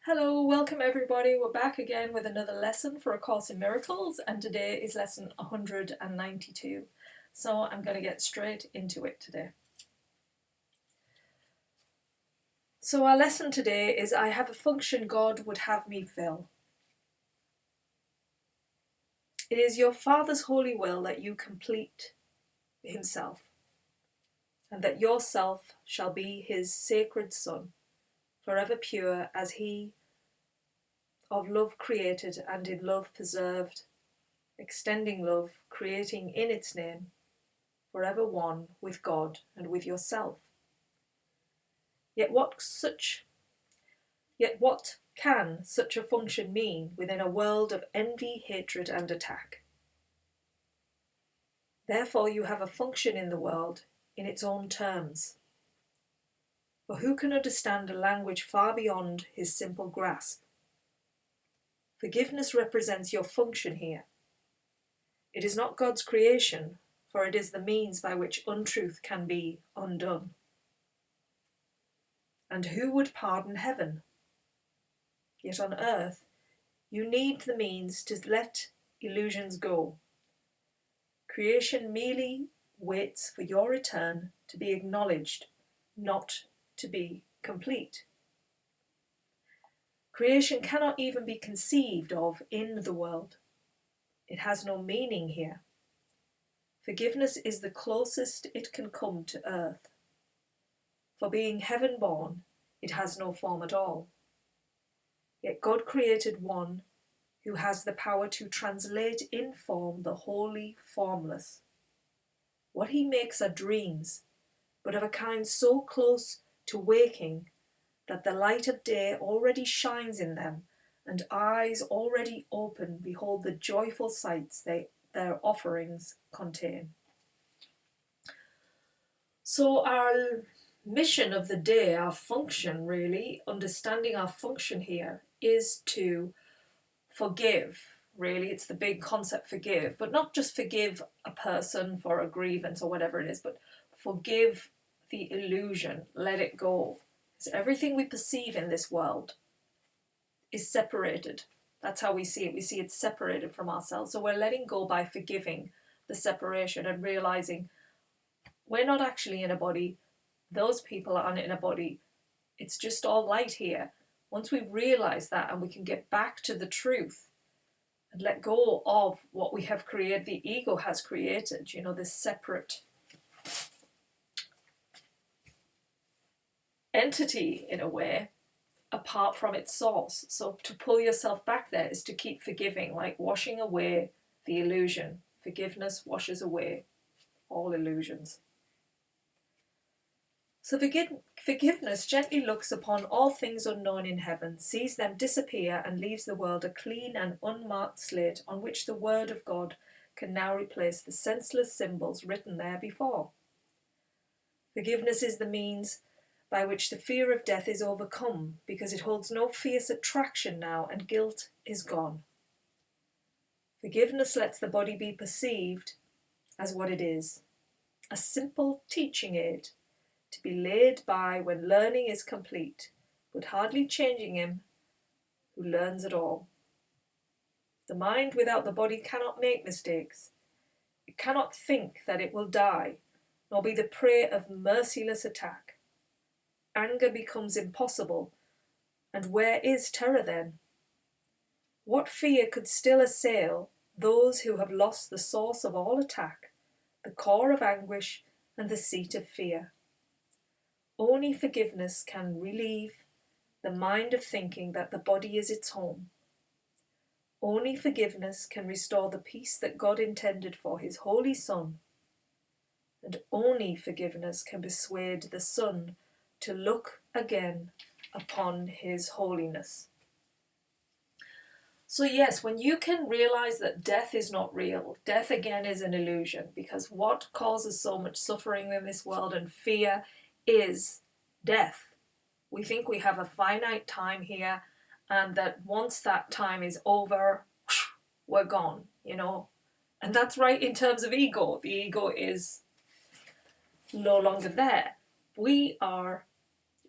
Hello, welcome everybody. We're back again with another lesson for A Course in Miracles, and today is lesson 192. So I'm going to get straight into it today. So our lesson today is I have a function God would have me fill. It is your Father's holy will that you complete himself, and that yourself shall be his sacred Son, forever pure as he of love created and in love preserved, extending love, creating in its name, forever one with God and with yourself. Yet what can such a function mean within a world of envy, hatred, and attack? Therefore you have a function in the world in its own terms. For who can understand a language far beyond his simple grasp? Forgiveness represents your function here. It is not God's creation, for it is the means by which untruth can be undone. And who would pardon heaven? Yet on earth, you need the means to let illusions go. Creation merely waits for your return to be acknowledged, not to be complete. Creation cannot even be conceived of in the world. It has no meaning here. Forgiveness is the closest it can come to earth. For being heaven-born, it has no form at all. Yet God created one who has the power to translate in form the wholly formless. What he makes are dreams, but of a kind so close to waking that the light of day already shines in them, and eyes already open behold the joyful sights their offerings contain. So our mission of the day, our function really, understanding our function here, is to forgive. Really, it's the big concept, forgive, but not just forgive a person for a grievance or whatever it is, but forgive the illusion, let it go. So everything we perceive in this world is separated. That's how we see it. We see it separated from ourselves. So we're letting go by forgiving the separation and realizing we're not actually in a body. Those people aren't in a body. It's just all light here. Once we realize that and we can get back to the truth and let go of what we have created, the ego has created, this separate entity in a way, apart from its source. So to pull yourself back there is to keep forgiving, like washing away the illusion. Forgiveness washes away all illusions. So forgiveness gently looks upon all things unknown in heaven, sees them disappear, and leaves the world a clean and unmarked slate on which the word of God can now replace the senseless symbols written there before. Forgiveness is the means by which the fear of death is overcome, because it holds no fierce attraction now, and guilt is gone. Forgiveness lets the body be perceived as what it is, a simple teaching aid, to be laid by when learning is complete, but hardly changing him who learns at all. The mind without the body cannot make mistakes. It cannot think that it will die, nor be the prey of merciless attack. Anger becomes impossible, and where is terror then? What fear could still assail those who have lost the source of all attack, the core of anguish and the seat of fear? Only forgiveness can relieve the mind of thinking that the body is its home. Only forgiveness can restore the peace that God intended for his holy Son. And only forgiveness can persuade the Son to look again upon his holiness. So yes, when you can realize that death is not real, death again is an illusion, because what causes so much suffering in this world and fear is death. We think we have a finite time here, and that once that time is over, we're gone, And that's right in terms of ego. The ego is no longer there. We are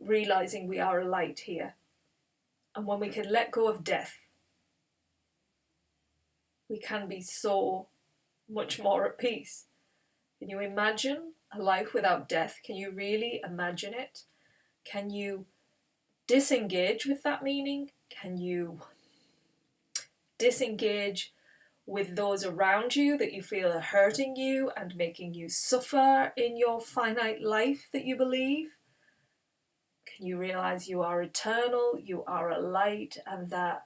realizing we are a light here. And when we can let go of death, we can be so much more at peace. Can you imagine a life without death? Can you really imagine it? Can you disengage with that meaning? Can you disengage with those around you that you feel are hurting you and making you suffer in your finite life that you believe? Can you realize you are eternal, you are a light, and that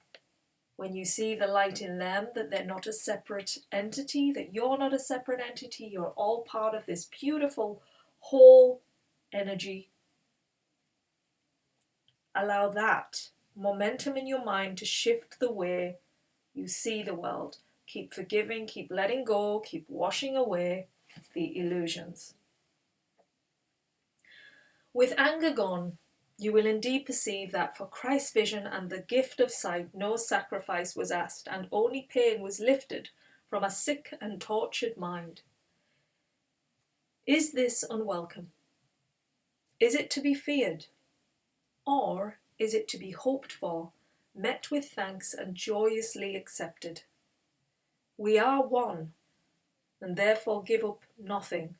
when you see the light in them, that they're not a separate entity, that you're not a separate entity, you're all part of this beautiful whole energy. Allow that momentum in your mind to shift the way you see the world. Keep forgiving, keep letting go, keep washing away the illusions. With anger gone, you will indeed perceive that for Christ's vision and the gift of sight, no sacrifice was asked, and only pain was lifted from a sick and tortured mind. Is this unwelcome? Is it to be feared? Or is it to be hoped for, met with thanks and joyously accepted? We are one, and therefore give up nothing,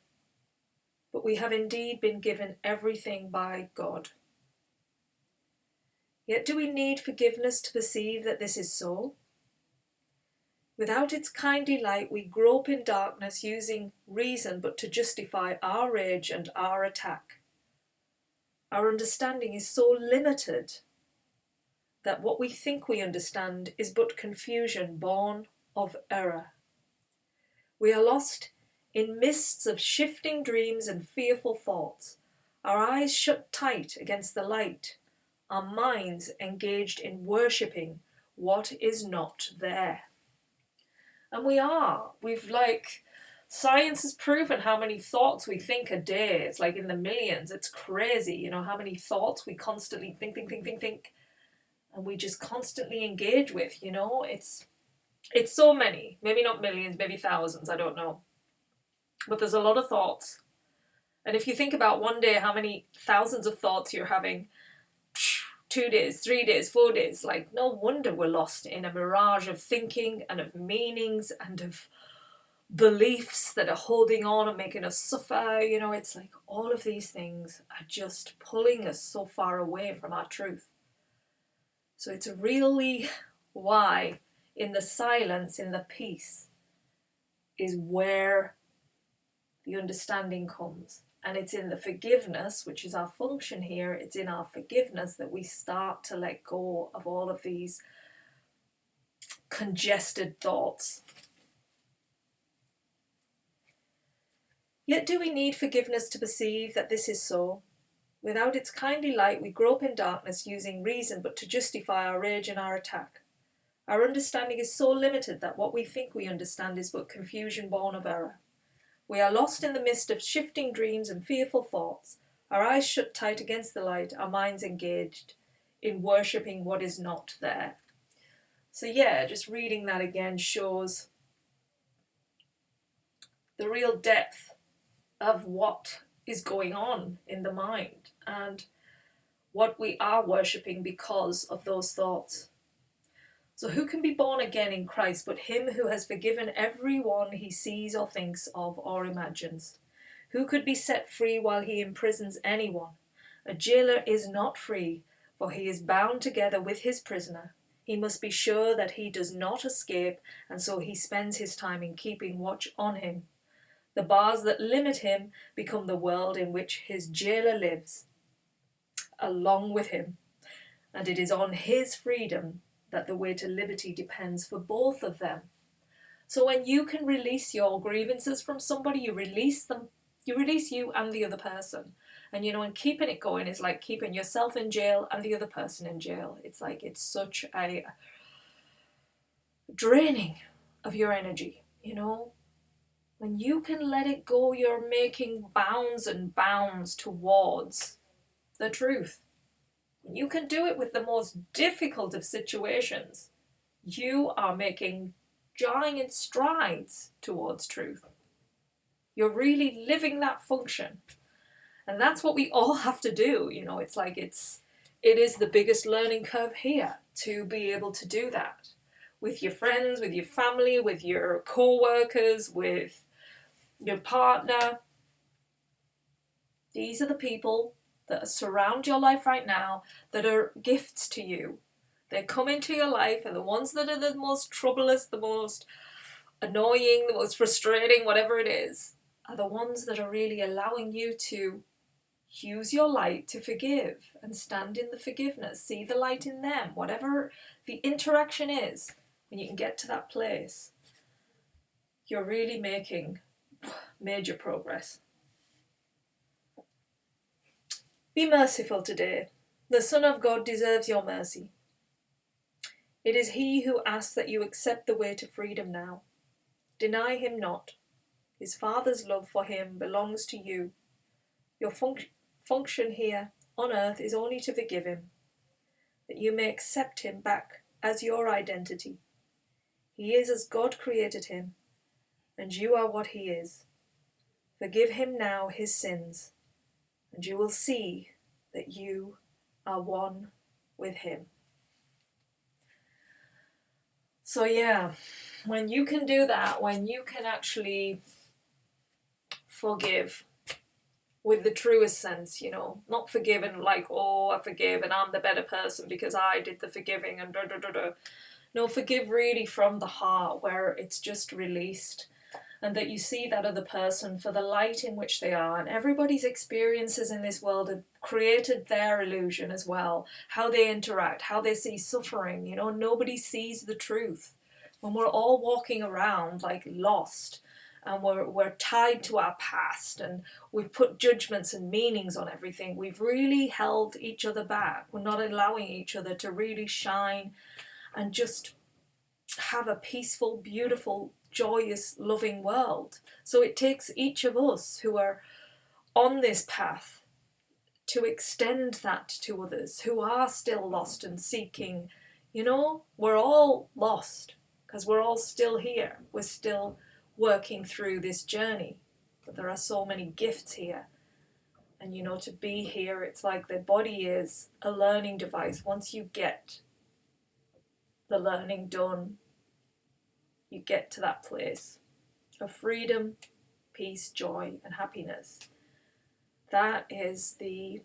but we have indeed been given everything by God. Yet do we need forgiveness to perceive that this is so? Without its kindly light, we grope in darkness, using reason but to justify our rage and our attack. Our understanding is so limited that what we think we understand is but confusion born of error. We are lost in mists of shifting dreams and fearful thoughts, our eyes shut tight against the light, our minds engaged in worshipping what is not there. And science has proven how many thoughts we think a day. It's like in the millions. It's crazy, how many thoughts we constantly think. And we just constantly engage with, It's so many. Maybe not millions, maybe thousands, I don't know. But there's a lot of thoughts. And if you think about one day how many thousands of thoughts you're having, 2 days, 3 days, 4 days, no wonder we're lost in a mirage of thinking and of meanings and of beliefs that are holding on and making us suffer. It's like all of these things are just pulling us so far away from our truth. So it's really why in the silence, in the peace, is where the understanding comes. And it's in the forgiveness, which is our function here, it's in our forgiveness that we start to let go of all of these congested thoughts. Yet do we need forgiveness to perceive that this is so? Without its kindly light, we grope in darkness, using reason but to justify our rage and our attack. Our understanding is so limited that what we think we understand is but confusion born of error. We are lost in the mist of shifting dreams and fearful thoughts, our eyes shut tight against the light, our minds engaged in worshipping what is not there. So just reading that again shows the real depth of what is going on in the mind and what we are worshipping because of those thoughts. So who can be born again in Christ but him who has forgiven everyone he sees or thinks of or imagines? Who could be set free while he imprisons anyone? A jailer is not free, for he is bound together with his prisoner. He must be sure that he does not escape, and so he spends his time in keeping watch on him. The bars that limit him become the world in which his jailer lives, along with him, and it is on his freedom that the way to liberty depends for both of them. So when you can release your grievances from somebody, you release them, you release you and the other person. And keeping it going is like keeping yourself in jail and the other person in jail. It's like it's such a draining of your energy, When you can let it go, you're making bounds and bounds towards the truth. You can do it with the most difficult of situations. You are making giant strides towards truth. You're really living that function. And that's what we all have to do. It's it is the biggest learning curve here to be able to do that with your friends, with your family, with your co-workers, with your partner. These are the people that surround your life right now that are gifts to you. They come into your life, and the ones that are the most troublous, the most annoying, the most frustrating, whatever it is, are the ones that are really allowing you to use your light to forgive and stand in the forgiveness. See the light in them. Whatever the interaction is, when you can get to that place, you're really making major progress. Be merciful today. The Son of God deserves your mercy. It is He who asks that you accept the way to freedom now. Deny Him not. His Father's love for Him belongs to you. Your function here on earth is only to forgive Him, that you may accept Him back as your identity. He is as God created Him, and you are what He is. Forgive Him now His sins, and you will see that you are one with Him. So yeah, when you can do that, when you can actually forgive with the truest sense, not forgiven like, oh, I forgive and I'm the better person because I did the forgiving and da da da da. No, forgive really from the heart, where it's just released, and that you see that other person for the light in which they are. And everybody's experiences in this world have created their illusion as well, how they interact, how they see suffering. Nobody sees the truth. When we're all walking around like lost, and we're tied to our past, and we've put judgments and meanings on everything, we've really held each other back. We're not allowing each other to really shine and just have a peaceful, beautiful, joyous, loving world. So it takes each of us who are on this path to extend that to others who are still lost and seeking. We're all lost because we're all still here. We're still working through this journey. But there are so many gifts here. And to be here, it's like the body is a learning device. Once you get the learning done, you get to that place of freedom, peace, joy, and happiness. That is the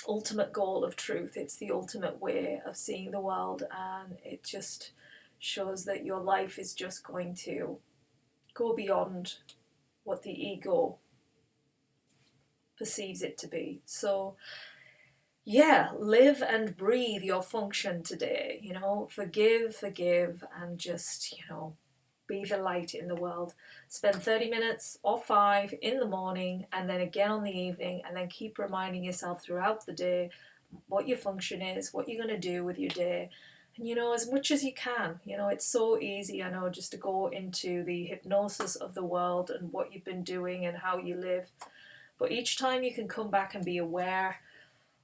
ultimate goal of truth. It's the ultimate way of seeing the world, and it just shows that your life is just going to go beyond what the ego perceives it to be. So yeah, live and breathe your function today. Forgive, and just, be the light in the world. Spend 30 minutes or 5 in the morning, and then again on the evening, and then keep reminding yourself throughout the day what your function is, what you're going to do with your day. And, as much as you can. It's so easy, I know, just to go into the hypnosis of the world and what you've been doing and how you live. But each time you can come back and be aware,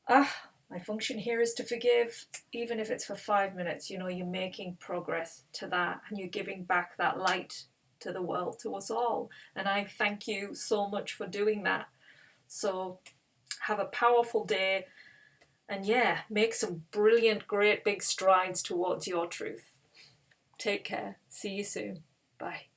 my function here is to forgive, even if it's for 5 minutes. You're making progress to that, and you're giving back that light to the world, to us all. And I thank you so much for doing that. So have a powerful day, and make some brilliant, great big strides towards your truth. Take care. See you soon. Bye.